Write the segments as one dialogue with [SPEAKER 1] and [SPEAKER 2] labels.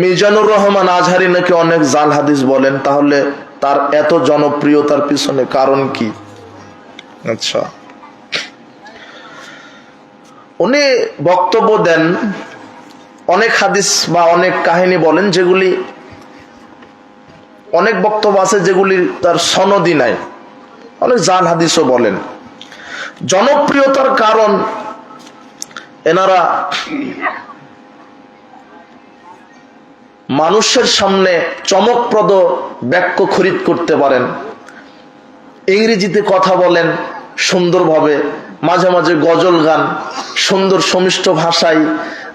[SPEAKER 1] মিজানুর রহমান আজহারি নাকি অনেক জাল হাদিস বলেন, তাহলে তার এত জনপ্রিয়তার পিছনে কারণ কি? আচ্ছা, উনি বক্তব্য দেন, অনেক হাদিস বা অনেক কাহিনী বলেন, যেগুলি অনেক বক্তব্য আছে যেগুলি তার সনদই নাই, অনেক জাল হাদিসও বলেন। জনপ্রিয়তার কারণ এনারা মানুষের সামনে চমকপ্রদ বাক্য খরিদ করতে পারেন, ইংরেজিতে কথা বলেন সুন্দরভাবে, মাঝে মাঝে গজল গান, সুন্দর সমিষ্ট ভাষায়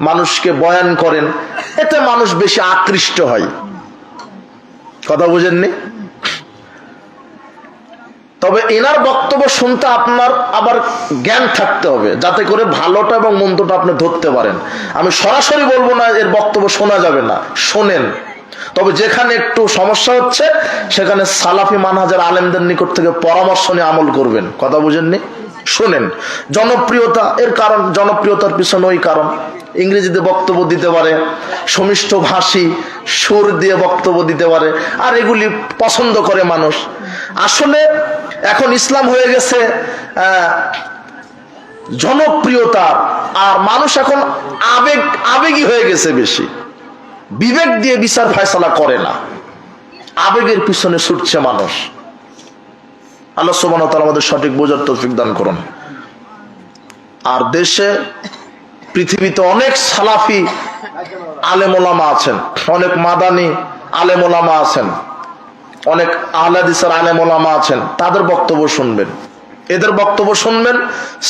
[SPEAKER 1] মানুষকে বয়ান করেন, এতে মানুষ বেশি আকৃষ্ট হয়। কথা বুঝেননি? তবে এনার বক্তব্য শুনতে আপনার আবার জ্ঞান থাকতে হবে, যাতে করে ভালোটা এবং মন্দটা আপনি ধরতে পারেন। আমি সরাসরি বলবো না এর বক্তব্য শোনা যাবে না, শোনেন। তবে যেখানে একটু সমস্যা হচ্ছে সেখানে সালাফি মানহাজের আলেমদের নিকট থেকে পরামর্শ নিয়ে আমল করবেন। কথা বুঝেননি? শোনেন। জনপ্রিয়তা এর কারণ, জনপ্রিয়তার পিছনে ওই কারণ, ইংরেজিতে বক্তব্য দিতে পারে, সমিষ্ট ভাষী সুর দিয়ে বক্তব্য দিতে পারে, আর এগুলি পছন্দ করে মানুষ। আসলে এখন ইসলাম হয়ে গেছে জনপ্রিয়তা, আর মানুষ এখন আবেগী হয়ে গেছে বেশি, বিবেক দিয়ে বিচার ফয়সালা করে না, আবেগের পিছনে ছুটছে মানুষ। আল্লাহ সুবহানাহু ওয়া তাআলা আমাদের সঠিক বোঝার তৌফিক দান করুন। আর দেশে পৃথিবীতে অনেক সালাফি আলেম ওলামা আছেন, অনেক মাদানী আলেম ওলামা আছেন, অনেক আহলে হাদিসের আলেম ওলামা আছেন, তাদের বক্তব্য শুনবেন, এদের বক্তব্য শুনবেন।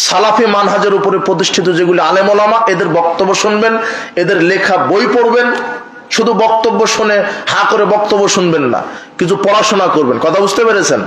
[SPEAKER 1] সালাফি মানহাজের উপরে প্রতিষ্ঠিত যেগুলি আলেম ওলামা, এদের বক্তব্য শুনবেন, এদের লেখা বই পড়বেন। শুধু বক্তব্য শুনে হা করে বক্তব্য শুনবেন না, কিছু পড়াশোনা করবেন। কথা বুঝতে পেরেছেন?